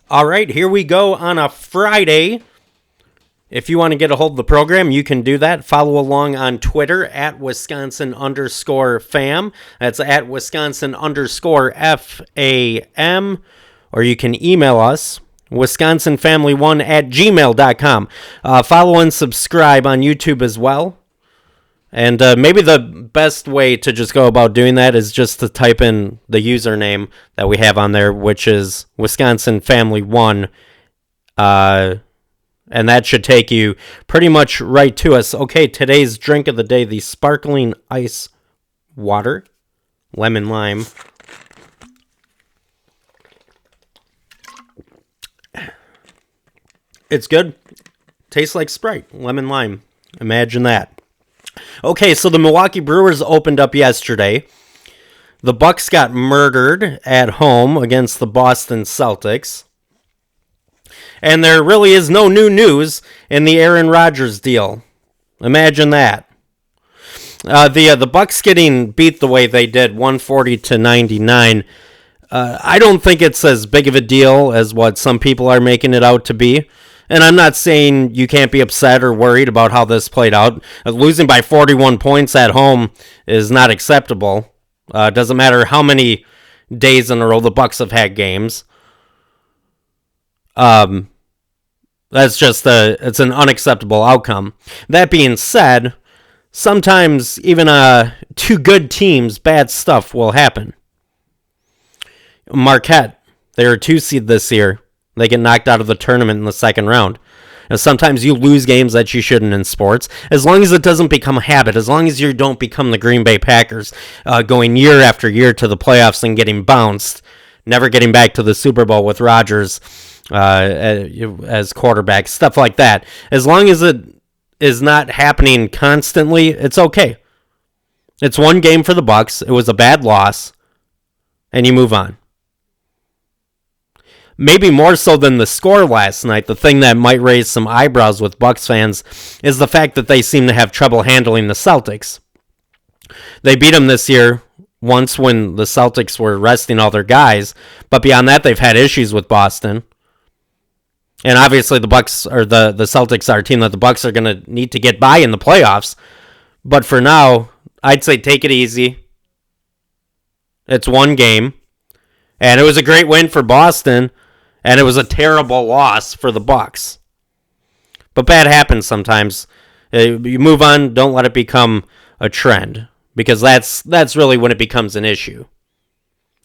All right, here we go on a Friday. If you want to get a hold of the program, you can do that. Follow along on Twitter at Wisconsin_fam. That's at Wisconsin_FAM. Or you can email us, wisconsinfamily1@gmail.com. Follow and subscribe on YouTube as well. And maybe the best way to just go about doing that is just to type in the username that we have on there, which is wisconsinfamily1. And that should take you pretty much right to us. Okay, today's drink of the day, the sparkling ice water, lemon lime. It's good. Tastes like Sprite, lemon lime. Imagine that. Okay, so the Milwaukee Brewers opened up yesterday. The Bucks got murdered at home against the Boston Celtics. And there really is no new news in the Aaron Rodgers deal. Imagine that. The Bucks getting beat the way they did, 140-99. I don't think it's as big of a deal as what some people are making it out to be. And I'm not saying you can't be upset or worried about how this played out. Losing by 41 points at home is not acceptable. Doesn't matter how many days in a row the Bucks have had games. That's just it's an unacceptable outcome. That being said, sometimes even two good teams, bad stuff will happen. Marquette, they were a 2 seed this year. They get knocked out of the tournament in the second round. And sometimes you lose games that you shouldn't in sports. As long as it doesn't become a habit, as long as you don't become the Green Bay Packers, going year after year to the playoffs and getting bounced, never getting back to the Super Bowl with Rodgers as quarterback, stuff like that. As long as it is not happening constantly, it's okay. It's one game for the Bucks. It was a bad loss, and you move on. Maybe more so than the score last night, the thing that might raise some eyebrows with Bucks fans is the fact that they seem to have trouble handling the Celtics. They beat them this year once when the Celtics were resting all their guys, but beyond that, they've had issues with Boston. And obviously the Bucks or the Celtics are a team that the Bucks are going to need to get by in the playoffs. But for now, I'd say take it easy. It's one game. And it was a great win for Boston, and it was a terrible loss for the Bucks. But bad happens sometimes. You move on, don't let it become a trend, because that's really when it becomes an issue.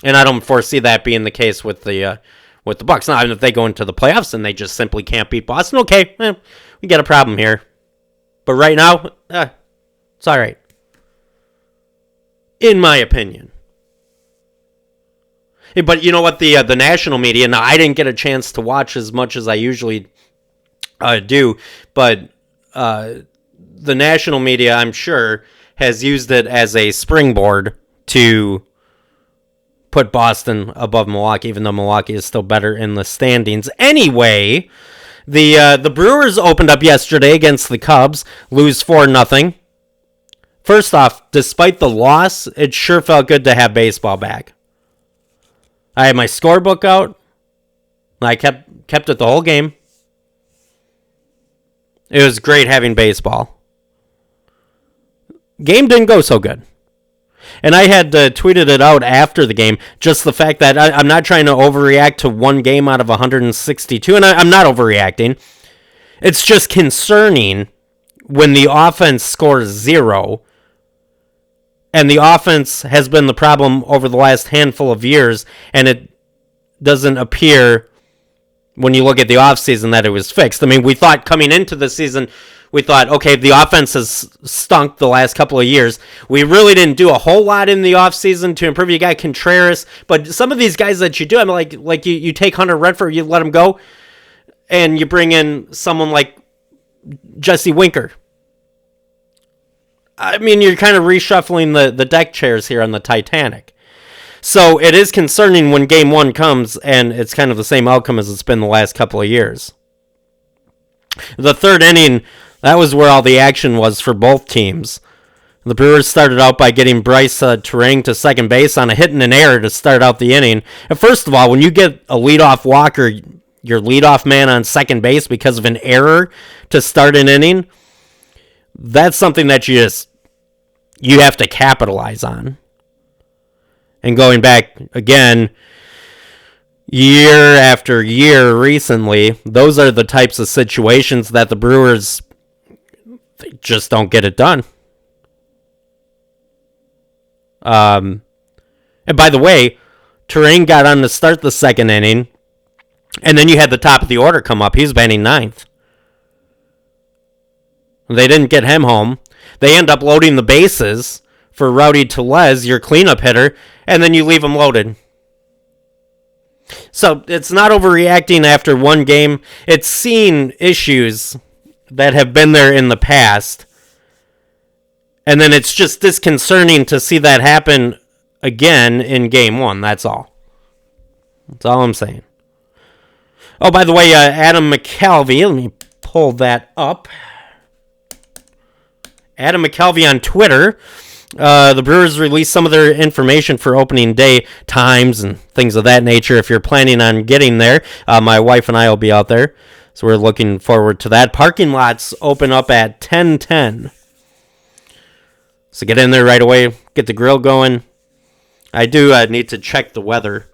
And I don't foresee that being the case with the Bucks. Now, if they go into the playoffs and they just simply can't beat Boston, okay, we got a problem here. But right now, it's all right. In my opinion. But you know what, the national media, now I didn't get a chance to watch as much as I usually do, but the national media, I'm sure, has used it as a springboard to put Boston above Milwaukee, even though Milwaukee is still better in the standings. Anyway, the Brewers opened up yesterday against the Cubs, lose 4-0. First off, despite the loss, it sure felt good to have baseball back. I had my scorebook out. I kept it the whole game. It was great having baseball. Game didn't go so good. And I had tweeted it out after the game, just the fact that I'm not trying to overreact to one game out of 162, and I'm not overreacting. It's just concerning when the offense scores 0, and the offense has been the problem over the last handful of years, and it doesn't appear, when you look at the offseason, that it was fixed. I mean, we thought coming into the season, we thought, okay, the offense has stunk the last couple of years. We really didn't do a whole lot in the offseason to improve. You got Contreras, but some of these guys that you do, I mean, like you take Hunter Redford, you let him go, and you bring in someone like Jesse Winker. I mean, you're kind of reshuffling the deck chairs here on the Titanic. So it is concerning when game one comes and it's kind of the same outcome as it's been the last couple of years. The third inning, that was where all the action was for both teams. The Brewers started out by getting Bryce Terang to second base on a hit and an error to start out the inning. And first of all, when you get a leadoff walker, your leadoff man on second base because of an error to start an inning, that's something that you have to capitalize on. And going back again, year after year recently, those are the types of situations that the Brewers, they just don't get it done. And by the way, Terrain got on to start the second inning, and then you had the top of the order come up. He was batting ninth. They didn't get him home. They end up loading the bases for Rowdy Tellez, your cleanup hitter, and then you leave him loaded. So it's not overreacting after one game. It's seeing issues that have been there in the past. And then it's just disconcerting to see that happen again in game one. That's all. That's all I'm saying. Oh, by the way, Adam McCalvy, let me pull that up. Adam McCalvy on Twitter. The Brewers released some of their information for opening day times and things of that nature. If you're planning on getting there, my wife and I will be out there, so we're looking forward to that. Parking lots open up at 10:10, so get in there right away, get the grill going. I do need to check the weather.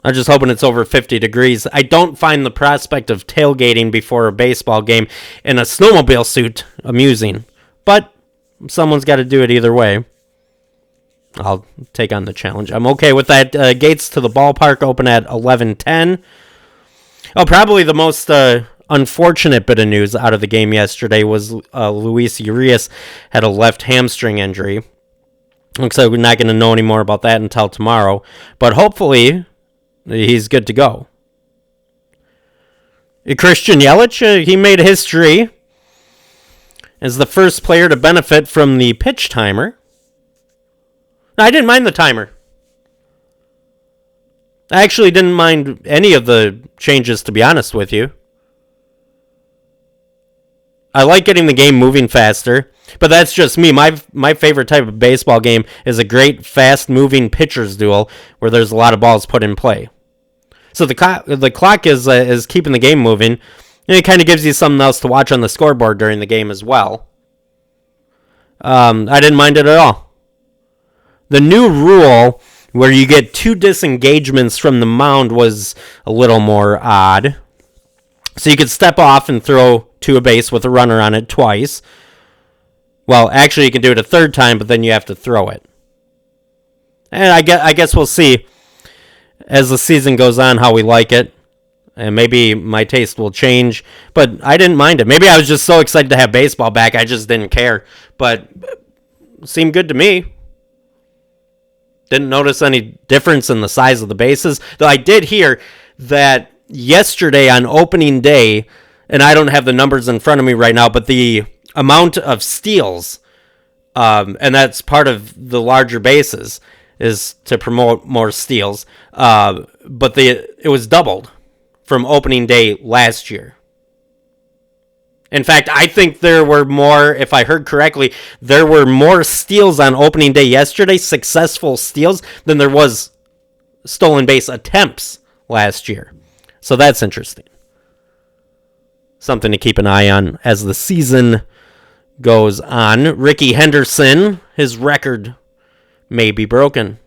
I'm just hoping it's over 50 degrees. I don't find the prospect of tailgating before a baseball game in a snowmobile suit amusing, but someone's got to do it either way. I'll take on the challenge. I'm okay with that. Gates to the ballpark open at 11:10. Oh, probably the most unfortunate bit of news out of the game yesterday was Luis Urias had a left hamstring injury. Looks like we're not going to know any more about that until tomorrow, but hopefully he's good to go. Christian Yelich, he made history as the first player to benefit from the pitch timer. I didn't mind the timer. I actually didn't mind any of the changes, to be honest with you. I like getting the game moving faster, but that's just me. My favorite type of baseball game is a great, fast-moving pitcher's duel where there's a lot of balls put in play. So the clock is keeping the game moving, and it kind of gives you something else to watch on the scoreboard during the game as well. I didn't mind it at all. The new rule where you get 2 disengagements from the mound was a little more odd. So you could step off and throw to a base with a runner on it twice. Well, actually you can do it a third time, but then you have to throw it. And I guess we'll see as the season goes on how we like it. And maybe my taste will change, but I didn't mind it. Maybe I was just so excited to have baseball back, I just didn't care. But it seemed good to me. Didn't notice any difference in the size of the bases. Though I did hear that yesterday on opening day, and I don't have the numbers in front of me right now, but the amount of steals, and that's part of the larger bases, is to promote more steals. But it was doubled from opening day last year. In fact, I think there were more, if I heard correctly, there were more steals on opening day yesterday, successful steals, than there was stolen base attempts last year. So that's interesting. Something to keep an eye on as the season goes on. Ricky Henderson, his record may be broken.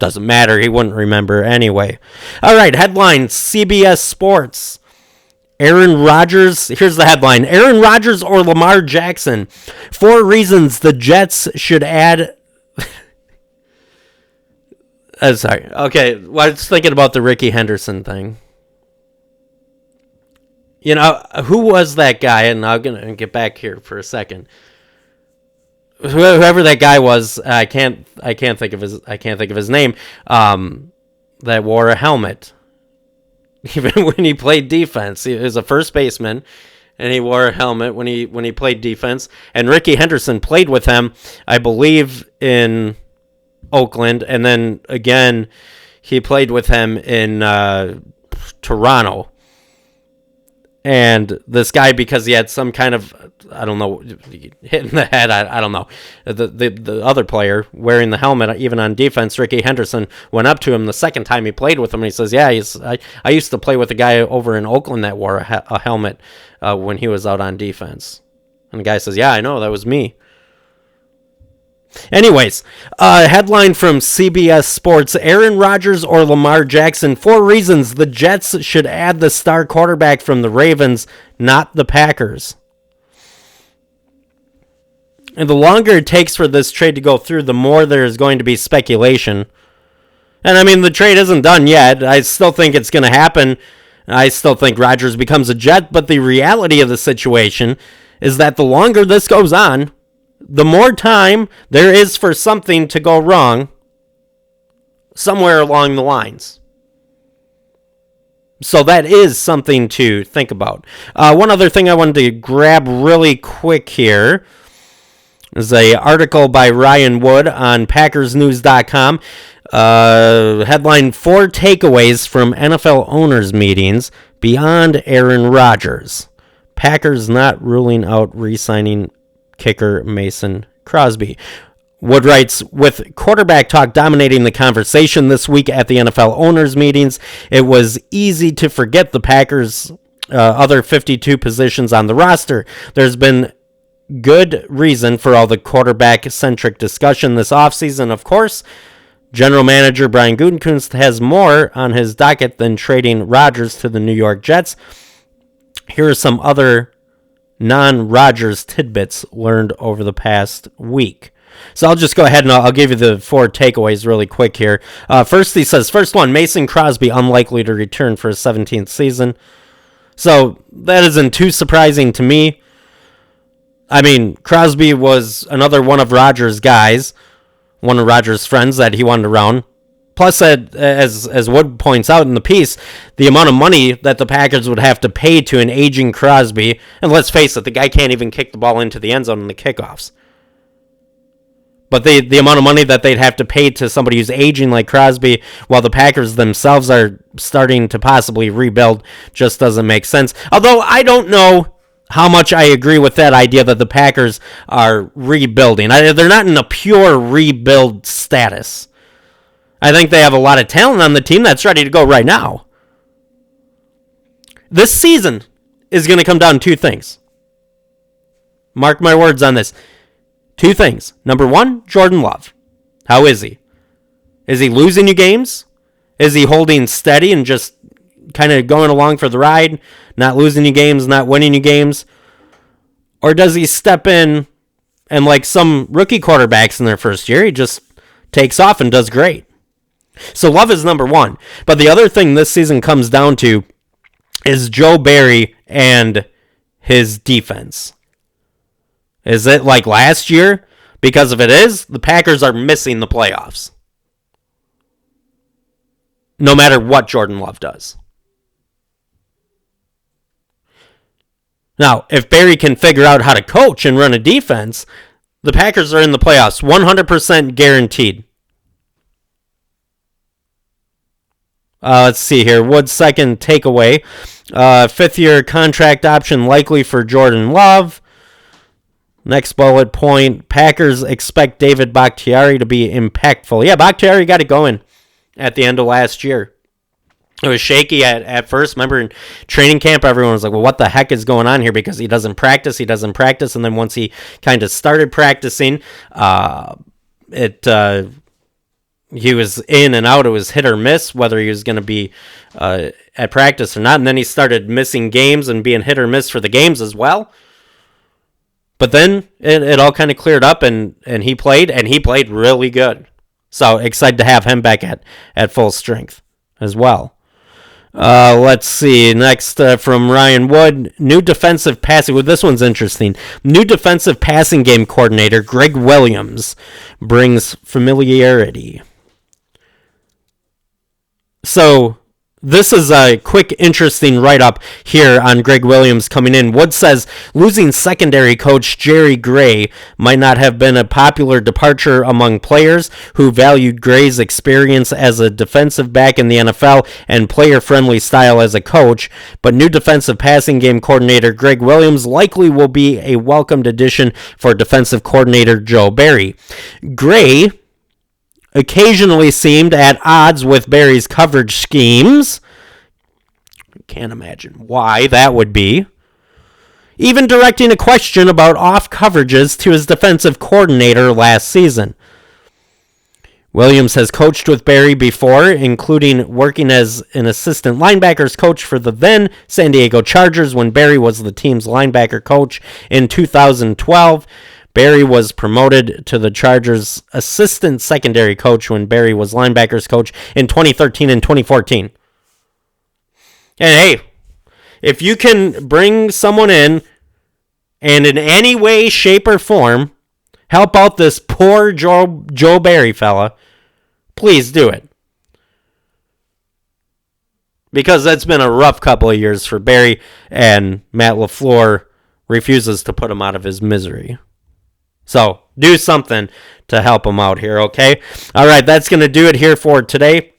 Doesn't matter, he wouldn't remember anyway. All right, headlines, CBS Sports. Aaron Rodgers, here's the headline. Aaron Rodgers or Lamar Jackson. 4 reasons the Jets should add... sorry. Okay, well, I was thinking about the Ricky Henderson thing. You know, who was that guy? And I'm going to get back here for a second. Whoever that guy was, I can't think of his name. That wore a helmet. Even when he played defense, he was a first baseman, and he wore a helmet when he played defense. And Ricky Henderson played with him, I believe, in Oakland, and then again he played with him in Toronto. And this guy, because he had some kind of, I don't know, hit in the head, I don't know. The other player wearing the helmet, even on defense, Ricky Henderson, went up to him the second time he played with him. And he says, yeah, I used to play with a guy over in Oakland that wore a helmet when he was out on defense. And the guy says, yeah, I know, that was me. Anyways, headline from CBS Sports, Aaron Rodgers or Lamar Jackson, 4 reasons the Jets should add the star quarterback from the Ravens, not the Packers. And the longer it takes for this trade to go through, the more there is going to be speculation. And I mean, the trade isn't done yet. I still think it's going to happen. I still think Rodgers becomes a Jet, but the reality of the situation is that the longer this goes on, the more time there is for something to go wrong somewhere along the lines. So that is something to think about. One other thing I wanted to grab really quick here is an article by Ryan Wood on PackersNews.com. Headline, 4 takeaways from NFL owners' meetings beyond Aaron Rodgers. Packers not ruling out re-signing kicker Mason Crosby. Wood writes, with quarterback talk dominating the conversation this week at the NFL owners' meetings, it was easy to forget the Packers' other 52 positions on the roster. There's been good reason for all the quarterback-centric discussion this offseason, of course. General manager Brian Gutekunst has more on his docket than trading Rodgers to the New York Jets. Here are some other non-Rodgers tidbits learned over the past week. So I'll just go ahead and I'll give you the 4 takeaways really quick here. First, he says, first one, Mason Crosby unlikely to return for his 17th season. So that isn't too surprising to me. I mean, Crosby was another one of Rodgers' guys, one of Rodgers' friends that he wanted around. Plus, as Wood points out in the piece, the amount of money that the Packers would have to pay to an aging Crosby, and let's face it, the guy can't even kick the ball into the end zone in the kickoffs. But the amount of money that they'd have to pay to somebody who's aging like Crosby while the Packers themselves are starting to possibly rebuild just doesn't make sense. Although I don't know how much I agree with that idea that the Packers are rebuilding. They're not in a pure rebuild status. I think they have a lot of talent on the team that's ready to go right now. This season is going to come down to 2 things. Mark my words on this. 2 things. Number 1, Jordan Love. How is he? Is he losing you games? Is he holding steady and just kind of going along for the ride, not losing you games, not winning you games? Or does he step in and, like some rookie quarterbacks in their first year, he just takes off and does great? So Love is number 1. But the other thing this season comes down to is Joe Barry and his defense. Is it like last year? Because if it is, the Packers are missing the playoffs. No matter what Jordan Love does. Now, if Barry can figure out how to coach and run a defense, the Packers are in the playoffs, 100% guaranteed. Let's see here. Wood's second takeaway. 5th-year contract option likely for Jordan Love. Next bullet point. Packers expect David Bakhtiari to be impactful. Yeah, Bakhtiari got it going at the end of last year. It was shaky at first. Remember in training camp, everyone was like, well, what the heck is going on here? Because he doesn't practice. And then once he kind of started practicing, he was in and out. It was hit or miss whether he was going to be at practice or not. And then he started missing games and being hit or miss for the games as well. But then it all kind of cleared up and he played really good. So excited to have him back at full strength as well. Let's see. Next from Ryan Wood, new defensive passing. Well, this one's interesting. New defensive passing game coordinator Greg Williams brings familiarity. So This is a quick, interesting write-up here on Greg Williams coming in. Wood says losing secondary coach Jerry Gray might not have been a popular departure among players who valued Gray's experience as a defensive back in the NFL and player-friendly style as a coach, but new defensive passing game coordinator Greg Williams likely will be a welcomed addition for defensive coordinator Joe Barry. Gray occasionally seemed at odds with Barry's coverage schemes. Can't imagine why that would be. Even directing a question about off coverages to his defensive coordinator last season. Williams has coached with Barry before, including working as an assistant linebackers coach for the then San Diego Chargers when Barry was the team's linebacker coach in 2012. Barry was promoted to the Chargers' assistant secondary coach when Barry was linebackers coach in 2013 and 2014. And hey, if you can bring someone in and in any way, shape, or form help out this poor Joe Barry fella, please do it. Because that's been a rough couple of years for Barry, and Matt LaFleur refuses to put him out of his misery. So, do something to help them out here, okay? All right, that's going to do it here for today.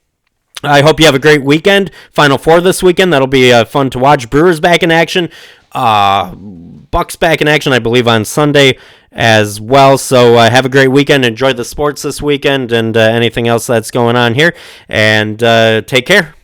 I hope you have a great weekend. Final Four this weekend. That'll be fun to watch. Brewers back in action. Bucks back in action, I believe, on Sunday as well. So, have a great weekend. Enjoy the sports this weekend and anything else that's going on here. And take care.